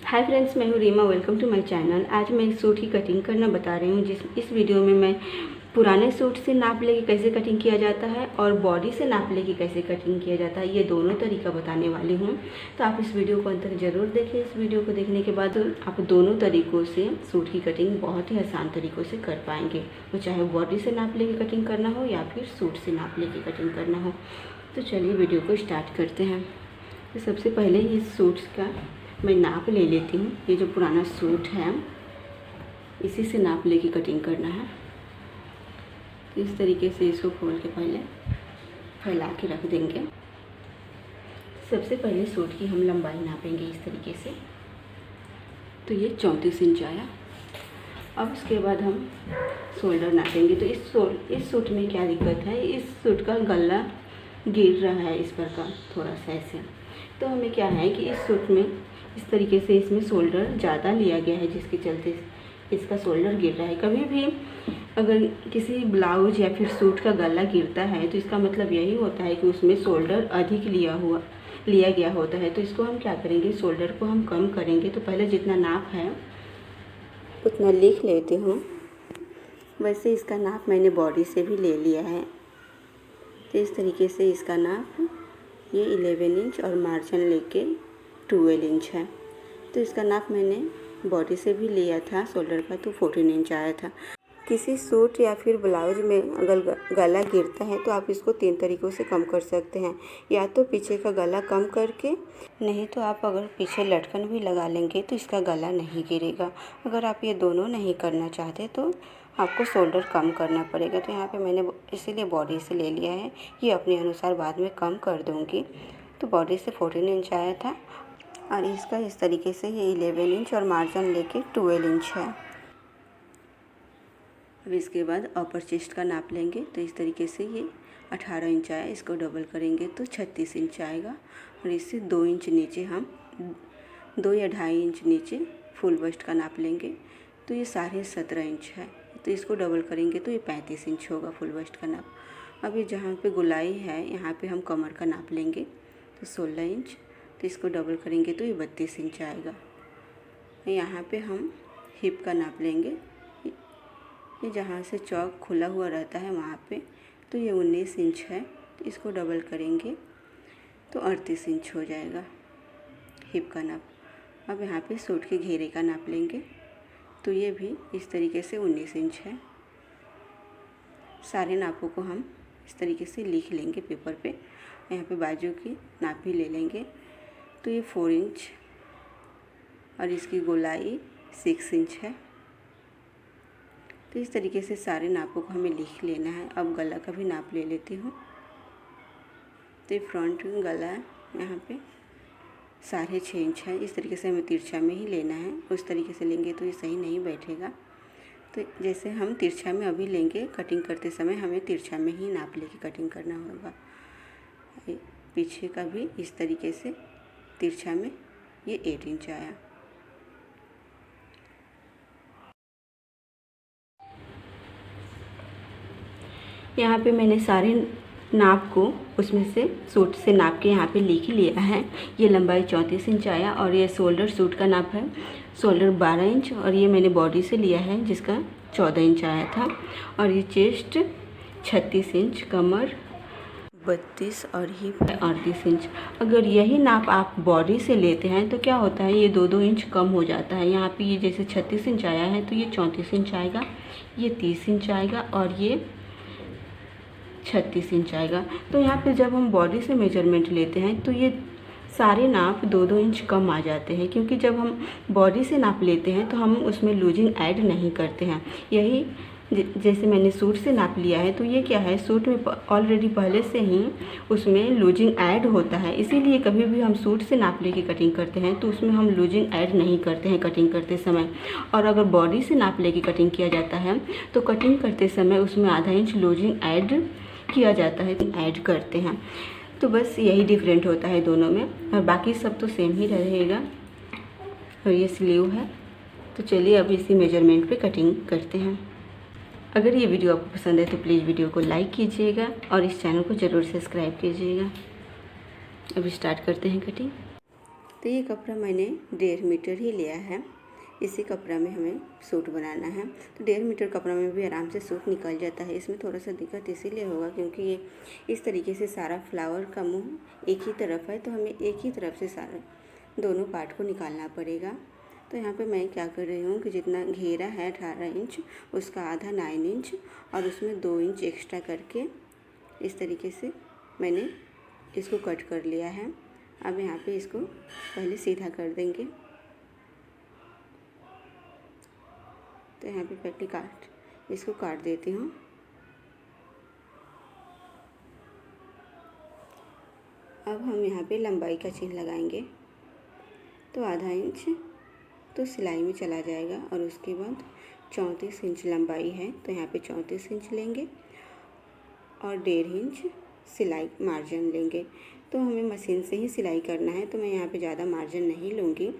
हाय friends, मैं हूँ Reema. Welcome to my channel. आज मैं इस सूट की कटिंग करना बता रही हूँ। इस वीडियो में मैं पुराने सूट से नाप लेके कैसे कटिंग किया जाता है और बॉडी से नाप लेके कैसे कटिंग किया जाता है, ये दोनों तरीका बताने वाली हूँ। तो आप इस वीडियो को अंत तक ज़रूर देखें। इस वीडियो को देखने के बाद आप दोनों तरीक़ों से सूट की कटिंग बहुत ही आसान तरीक़ों से कर पाएंगे, वो चाहे बॉडी से नाप लेके कटिंग करना हो या फिर सूट से नाप लेके कटिंग करना हो। तो चलिए वीडियो को स्टार्ट करते हैं। तो सबसे पहले इस सूट का मैं नाप ले लेती हूँ। ये जो पुराना सूट है इसी से नाप लेके कटिंग करना है। इस तरीके से इसको खोल के पहले फैला के रख देंगे। सबसे पहले सूट की हम लंबाई नापेंगे इस तरीके से। तो ये 34 इंच आया। अब उसके बाद हम शोल्डर नापेंगे। तो इस सूट में क्या दिक्कत है, इस सूट का गला गिर रहा है इस पर का थोड़ा सा ऐसे। तो हमें क्या है कि इस सूट में इस तरीके से इसमें शोल्डर ज़्यादा लिया गया है, जिसके चलते इसका शोल्डर गिर रहा है। कभी भी अगर किसी ब्लाउज या फिर सूट का गला गिरता है तो इसका मतलब यही होता है कि उसमें शोल्डर अधिक लिया गया होता है। तो इसको हम क्या करेंगे, शोल्डर को हम कम करेंगे। तो पहले जितना नाप है उतना लिख लेती हूँ। वैसे इसका नाप मैंने बॉडी से भी ले लिया है। तो इस तरीके से इसका नाप ये 11 इंच और मार्जिन लेके 12 इंच है। तो इसका नाप मैंने बॉडी से भी लिया था शोल्डर का, तो 14 इंच आया था। किसी सूट या फिर ब्लाउज में अगर गला गिरता है तो आप इसको 3 तरीक़ों से कम कर सकते हैं। या तो पीछे का गला कम करके, नहीं तो आप अगर पीछे लटकन भी लगा लेंगे तो इसका गला नहीं गिरेगा। अगर आप ये दोनों नहीं करना चाहते तो आपको शोल्डर कम करना पड़ेगा। तो यहाँ पे मैंने इसीलिए बॉडी से ले लिया है। ये अपने अनुसार बाद में कम कर दूँगी। तो बॉडी से 14 इंच आया था और इसका इस तरीके से ये 11 इंच और मार्जिन लेके 12 इंच है। अब इसके बाद अपर चेस्ट का नाप लेंगे। तो इस तरीके से ये 18 इंच आया। इसको डबल करेंगे तो 36 इंच आएगा। और इससे 2 इंच नीचे हम 2 या 2.5 इंच नीचे फुल बस्ट का नाप लेंगे। तो ये 17.5 इंच है। तो इसको डबल करेंगे तो ये 35 इंच होगा फुल बस्ट का नाप। अब ये जहाँ पे गोलाई है यहाँ पे हम कमर का नाप लेंगे। तो 16 इंच। तो इसको डबल करेंगे तो ये 32 इंच आएगा। यहाँ पे हम हिप का नाप लेंगे। ये जहाँ से चौक खुला हुआ रहता है वहाँ पे, तो ये 19 इंच है। तो इसको डबल करेंगे तो 38 इंच हो जाएगा हिप का नाप। अब यहाँ पे सूट के घेरे का नाप लेंगे। तो ये भी इस तरीके से 19 इंच है। सारे नापों को हम इस तरीके से लिख लेंगे पेपर पे। यहाँ पे बाजू की नाप भी ले लेंगे। तो ये 4 इंच और इसकी गोलाई 6 इंच है। तो इस तरीके से सारे नापों को हमें लिख लेना है। अब गला का भी नाप ले लेती हूँ। तो ये फ्रंट गला यहाँ पे 6.5 इंच है। इस तरीके से हमें तिरछा में ही लेना है। उस तरीके से लेंगे तो ये सही नहीं बैठेगा। तो जैसे हम तिरछा में अभी लेंगे, कटिंग करते समय हमें तिरछा में ही नाप लेके कटिंग करना होगा। पीछे का भी इस तरीके से तिरछा में ये 8 इंच आया। यहाँ पे मैंने सारे नाप को उसमें से सूट से नाप के यहाँ पे लिख लिया है। ये लंबाई 34 इंच आया और ये शोल्डर सूट का नाप है शोल्डर 12 इंच और ये मैंने बॉडी से लिया है जिसका 14 इंच आया था। और ये चेस्ट 36 इंच, कमर 32 और हिप है 38 इंच। अगर यही नाप आप बॉडी से लेते हैं तो क्या होता है, ये 2-2 इंच कम हो जाता है। यहाँ पे ये जैसे 36 इंच आया है तो ये 34 इंच आएगा, ये 30 इंच आएगा और ये 36 इंच आएगा। तो यहाँ पे जब हम बॉडी से मेजरमेंट लेते हैं तो ये सारे नाप 2-2 इंच कम आ जाते हैं, क्योंकि जब हम बॉडी से नाप लेते हैं तो हम उसमें लूजिंग ऐड नहीं करते हैं। यही जैसे मैंने सूट से नाप लिया है तो ये क्या है, सूट में ऑलरेडी पहले से ही उसमें लूजिंग ऐड होता है। इसीलिए कभी भी हम सूट से नाप लेके कटिंग करते हैं तो उसमें हम लूजिंग ऐड नहीं करते हैं कटिंग करते समय। और अगर बॉडी से नाप लेके कटिंग किया जाता है तो कटिंग करते समय उसमें आधा इंच लूजिंग ऐड किया जाता है, ऐड करते हैं। तो बस यही डिफरेंट होता है दोनों में, और बाकी सब तो सेम ही रहेगा। और ये स्लीव है। तो चलिए अब इसी मेजरमेंट पे कटिंग करते हैं। अगर ये वीडियो आपको पसंद है तो प्लीज़ वीडियो को लाइक कीजिएगा और इस चैनल को ज़रूर सब्सक्राइब कीजिएगा। अब स्टार्ट करते हैं कटिंग। तो ये कपड़ा मैंने 1.5 मीटर ही लिया है। इसी कपड़ा में हमें सूट बनाना है। तो 1.5 मीटर कपड़ा में भी आराम से सूट निकल जाता है। इसमें थोड़ा सा दिक्कत इसीलिए होगा क्योंकि ये इस तरीके से सारा फ्लावर का मुंह एक ही तरफ है, तो हमें एक ही तरफ से सारा दोनों पार्ट को निकालना पड़ेगा। तो यहाँ पे मैं क्या कर रही हूँ कि जितना घेरा है 18 इंच, उसका आधा 9 इंच और उसमें 2 इंच एक्स्ट्रा करके इस तरीके से मैंने इसको कट कर लिया है। अब यहाँ पे इसको पहले सीधा कर देंगे। तो यहाँ पे पहले इसको काट देती हूँ। अब हम यहाँ पे लंबाई का चिन्ह लगाएंगे। तो आधा इंच तो सिलाई में चला जाएगा और उसके बाद 34 इंच लंबाई है, तो यहाँ पे 34 इंच लेंगे और 1.5 इंच सिलाई मार्जिन लेंगे। तो हमें मशीन से ही सिलाई करना है, तो मैं यहाँ पे ज़्यादा मार्जिन नहीं लूँगी।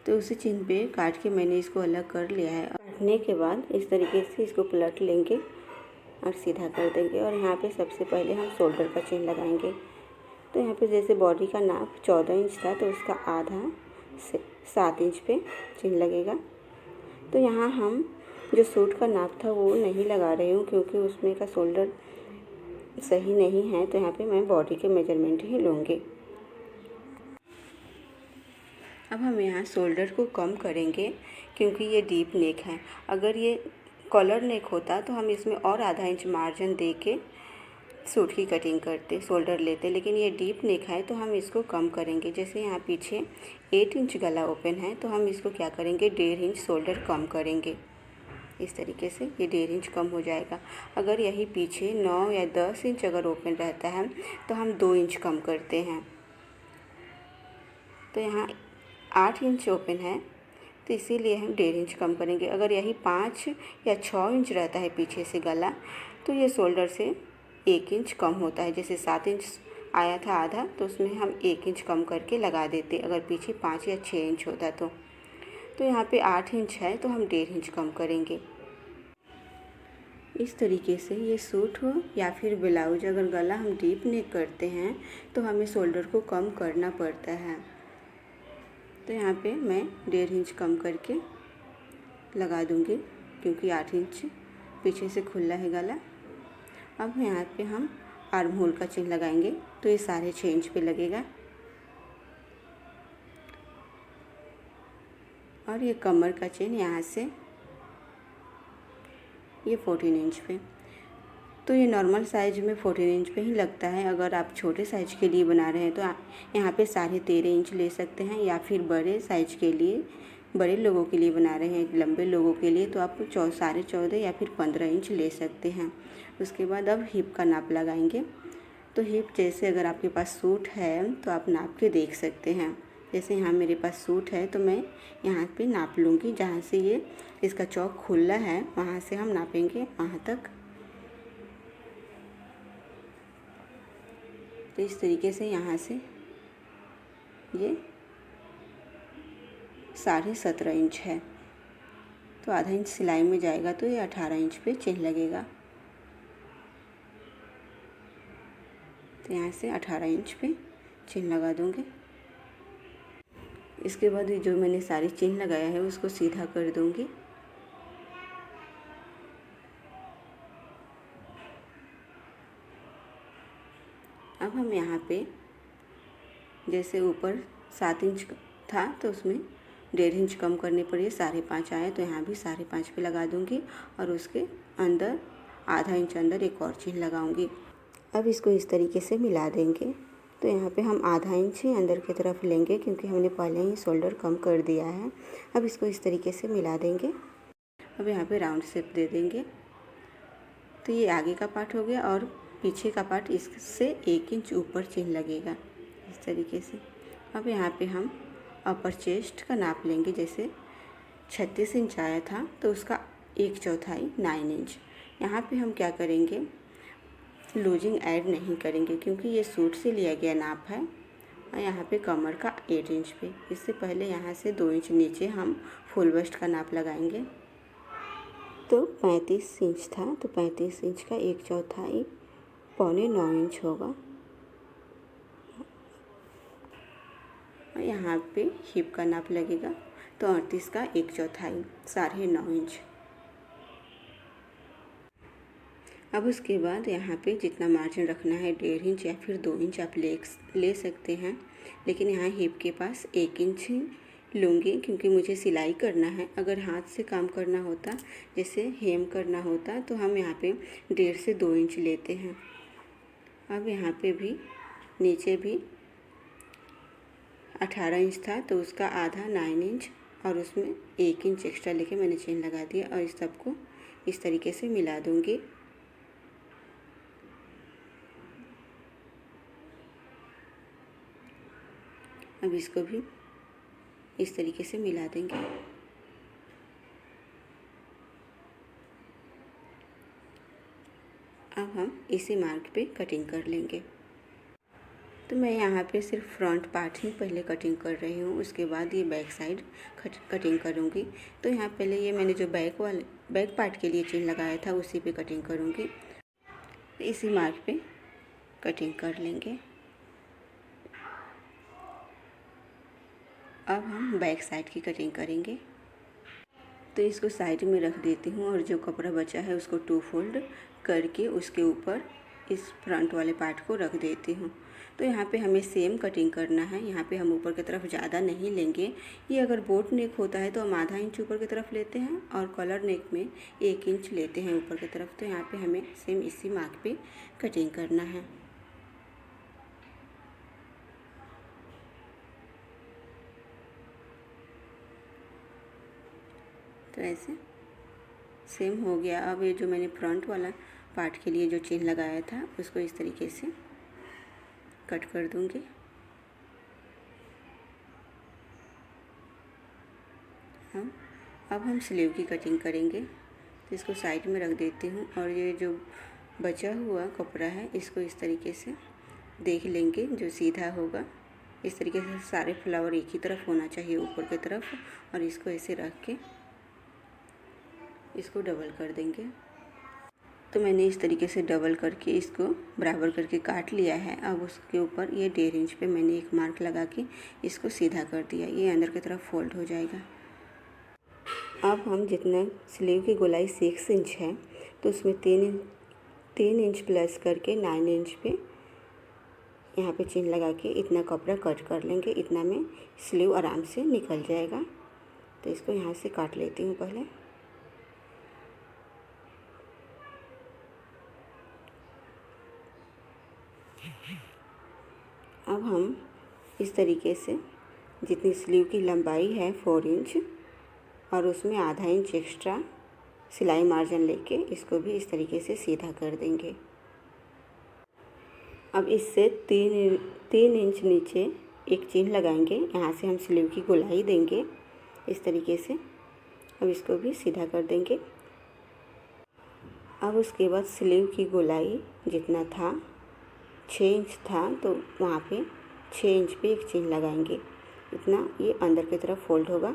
तो उसी चिन्ह पे काट के मैंने इसको अलग कर लिया है। काटने के बाद इस तरीके से इसको पलट लेंगे और सीधा कर देंगे और यहाँ पे सबसे पहले हम शोल्डर का चिन्ह लगाएंगे। तो यहाँ पे जैसे बॉडी का नाप 14 इंच था, तो उसका आधा से 7 इंच पे चिन्ह लगेगा। तो यहाँ हम जो सूट का नाप था वो नहीं लगा रही हूँ क्योंकि उसमें का शोल्डर सही नहीं है, तो यहाँ पे मैं बॉडी के मेजरमेंट ही लूँगी। अब हम यहाँ शोल्डर को कम करेंगे क्योंकि ये डीप नेक है। अगर ये कॉलर नेक होता तो हम इसमें और आधा इंच मार्जिन दे के सूट की कटिंग करते, शोल्डर लेते, लेकिन ये डीप नेक है तो हम इसको कम करेंगे। जैसे यहाँ पीछे 8 इंच गला ओपन है, तो हम इसको क्या करेंगे 1.5 इंच शोल्डर कम करेंगे। इस तरीके से ये 1.5 इंच कम हो जाएगा। अगर यही पीछे 9 या 10 इंच अगर ओपन रहता है तो हम 2 इंच कम करते हैं। तो यहाँ 8 इंच ओपन है, तो इसीलिए हम 1.5 इंच कम करेंगे। अगर यही 5 या 6 इंच रहता है पीछे से गला, तो ये शोल्डर से 1 इंच कम होता है। जैसे 7 इंच आया था आधा, तो उसमें हम 1 इंच कम करके लगा देते अगर पीछे 5 या 6 इंच होता तो यहाँ पे 8 इंच है तो हम 1.5 इंच कम करेंगे। इस तरीके से ये सूट हो या फिर ब्लाउज, अगर गला हम डीप नेक करते हैं तो हमें शोल्डर को कम करना पड़ता है। तो यहाँ पे मैं 1.5 इंच कम करके लगा दूँगी क्योंकि 8 इंच पीछे से खुला है गला। अब यहाँ पे हम आर्म होल का चिन्ह लगाएंगे, तो ये 6.5 इंच पे लगेगा और ये कमर का चिन्ह यहाँ से ये 14 इंच पे। तो ये नॉर्मल साइज में 14 इंच पे ही लगता है। अगर आप छोटे साइज के लिए बना रहे हैं तो यहाँ पे 13.5 इंच ले सकते हैं, या फिर बड़े साइज के लिए, बड़े लोगों के लिए बना रहे हैं, लंबे लोगों के लिए, तो आप 14.5 या फिर 15 इंच ले सकते हैं। उसके बाद अब हिप का नाप लगाएंगे। तो हिप जैसे अगर आपके पास सूट है तो आप नाप के देख सकते हैं। जैसे यहाँ मेरे पास सूट है तो मैं यहाँ पे नाप लूँगी, जहाँ से ये इसका चौक खुला है वहाँ से हम नापेंगे वहाँ तक। तो इस तरीके से यहाँ से ये 17.5 इंच है, तो आधा इंच सिलाई में जाएगा, तो ये 18 इंच पे चिन्ह लगेगा। तो यहाँ से 18 इंच पे चिन्ह लगा दूँगी। इसके बाद जो मैंने सारी चिन्ह लगाया है उसको सीधा कर दूँगी। अब हम यहाँ पे जैसे ऊपर 7 इंच था तो उसमें 1.5 इंच कम करने पर ये 5.5 आया, तो यहाँ भी 5.5 पे लगा दूँगी और उसके अंदर आधा इंच अंदर एक और चिन्ह लगाऊंगी। अब इसको इस तरीके से मिला देंगे। तो यहाँ पे हम आधा इंच ही अंदर की तरफ लेंगे क्योंकि हमने पहले ही शोल्डर कम कर दिया है। अब इसको इस तरीके से मिला देंगे। अब यहाँ पे राउंड शेप दे देंगे। तो ये आगे का पार्ट हो गया और पीछे का पार्ट इससे 1 इंच ऊपर चिन्ह लगेगा इस तरीके से। अब यहाँ पे हम अपर चेस्ट का नाप लेंगे। जैसे 36 इंच आया था तो उसका 1/4 9 इंच। यहाँ पे हम क्या करेंगे, लूजिंग ऐड नहीं करेंगे क्योंकि ये सूट से लिया गया नाप है। और यहाँ पे कमर का 8 इंच पे, इससे पहले यहाँ से 2 इंच नीचे हम फुल वेस्ट का नाप लगाएंगे। तो 35 इंच था, तो 35 इंच का 1/4 पौने 9 इंच होगा। और यहाँ यहाँ पे हिप का नाप लगेगा, तो 38 का 1/4, 9.5 इंच। अब उसके बाद यहाँ पे जितना मार्जिन रखना है 1.5 इंच या फिर 2 इंच आप ले सकते हैं, लेकिन यहाँ हिप के पास 1 इंच लूँगी क्योंकि मुझे सिलाई करना है। अगर हाथ से काम करना होता, जैसे हेम करना होता, तो हम यहाँ पे 1.5 से 2 इंच लेते हैं। अब यहाँ पे भी नीचे भी 18 इंच था, तो उसका आधा 9 इंच और उसमें 1 इंच एक्स्ट्रा लेके मैंने चेन लगा दिया और इस सबको इस तरीके से मिला दूँगी। अब इसको भी इस तरीके से मिला देंगे। अब हम इसी मार्क पे कटिंग कर लेंगे। तो मैं यहाँ पे सिर्फ फ्रंट पार्ट ही पहले कटिंग कर रही हूँ, उसके बाद ये बैक साइड कटिंग करूँगी। तो यहाँ पहले ये मैंने जो बैक पार्ट के लिए चेन लगाया था उसी पे कटिंग करूँगी। इसी मार्क पे कटिंग कर लेंगे। अब हम बैक साइड की कटिंग करेंगे। तो इसको साइड में रख देती हूँ और जो कपड़ा बचा है उसको 2 फोल्ड करके उसके ऊपर इस फ्रंट वाले पार्ट को रख देती हूँ। तो यहाँ पे हमें सेम कटिंग करना है। यहाँ पे हम ऊपर की तरफ ज़्यादा नहीं लेंगे। ये अगर बोट नेक होता है तो हम आधा इंच ऊपर की तरफ लेते हैं और कॉलर नेक में 1 इंच लेते हैं ऊपर की तरफ। तो यहाँ पे हमें सेम इसी मार्क पे कटिंग करना है। तो ऐसे सेम हो गया। अब ये जो मैंने फ्रंट वाला पार्ट के लिए जो चेन लगाया था उसको इस तरीके से कट कर दूंगी। अब हम स्लीव की कटिंग करेंगे। तो इसको साइड में रख देती हूँ और ये जो बचा हुआ कपड़ा है इसको इस तरीके से देख लेंगे जो सीधा होगा। इस तरीके से सारे फ्लावर एक ही तरफ होना चाहिए ऊपर की तरफ, और इसको ऐसे रख के इसको डबल कर देंगे। तो मैंने इस तरीके से डबल करके इसको बराबर करके काट लिया है। अब उसके ऊपर ये 1.5 इंच पे मैंने एक मार्क लगा के इसको सीधा कर दिया। ये अंदर की तरफ फोल्ड हो जाएगा। अब हम जितना स्लीव की गोलाई 6 इंच है तो उसमें 3 इंच प्लस करके 9 इंच पे यहाँ पे चेन लगा के इतना कपड़ा कट कर लेंगे। इतना में स्लीव आराम से निकल जाएगा। तो इसको यहाँ से काट लेती हूँ पहले। अब हम इस तरीके से जितनी स्लीव की लंबाई है 4 इंच और उसमें आधा इंच एक्स्ट्रा सिलाई मार्जिन लेके इसको भी इस तरीके से सीधा कर देंगे। अब इससे 3 इंच नीचे एक चेन लगाएंगे। यहाँ से हम स्लीव की गोलाई देंगे इस तरीके से। अब इसको भी सीधा कर देंगे। अब उसके बाद स्लीव की गोलाई जितना था 6 इंच था, तो वहाँ पे 6 इंच पे एक चेन लगाएंगे। इतना ये अंदर की तरफ फोल्ड होगा।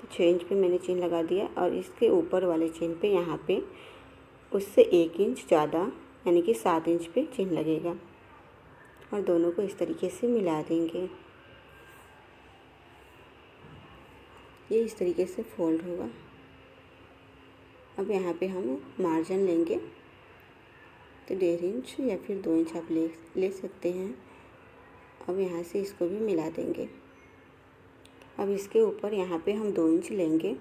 तो 6 इंच पे मैंने चेन लगा दिया और इसके ऊपर वाले चेन पे यहाँ पे उससे 1 इंच ज़्यादा यानी कि 7 इंच पे चेन लगेगा और दोनों को इस तरीके से मिला देंगे। ये इस तरीके से फोल्ड होगा। अब यहाँ पे हम मार्जिन लेंगे। तो 1.5 इंच या फिर 2 इंच आप ले सकते हैं। अब यहाँ से इसको भी मिला देंगे। अब इसके ऊपर यहाँ पे हम 2 इंच लेंगे।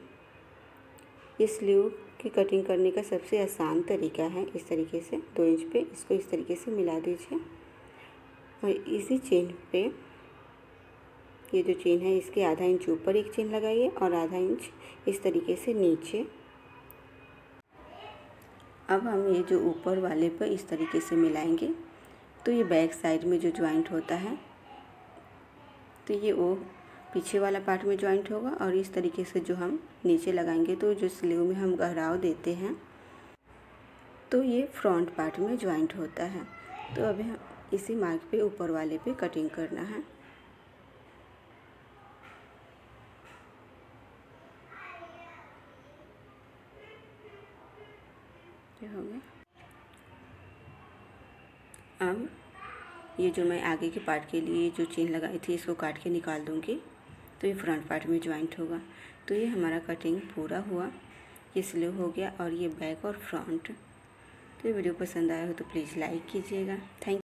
ये स्लीव की कटिंग करने का सबसे आसान तरीका है। इस तरीके से 2 इंच पे इसको इस तरीके से मिला दीजिए और इसी चेन पे ये जो चेन है इसके आधा इंच ऊपर एक चेन लगाइए और आधा इंच इस तरीके से नीचे। अब हम ये जो ऊपर वाले पर इस तरीके से मिलाएंगे तो ये बैक साइड में जो जॉइंट होता है तो ये वो पीछे वाला पार्ट में जॉइंट होगा और इस तरीके से जो हम नीचे लगाएंगे तो जो स्लीव में हम गहराव देते हैं तो ये फ्रंट पार्ट में जॉइंट होता है। तो अभी हम इसी मार्क पे ऊपर वाले पे कटिंग करना है। ये हो गया। अब ये जो मैं आगे के पार्ट के लिए जो चेन लगाई थी इसको काट के निकाल दूँगी, तो ये फ्रंट पार्ट में ज्वाइंट होगा। तो ये हमारा कटिंग पूरा हुआ, ये स्लीव हो गया और ये बैक और फ्रंट। तो ये वीडियो पसंद आया हो तो प्लीज़ लाइक कीजिएगा। थैंक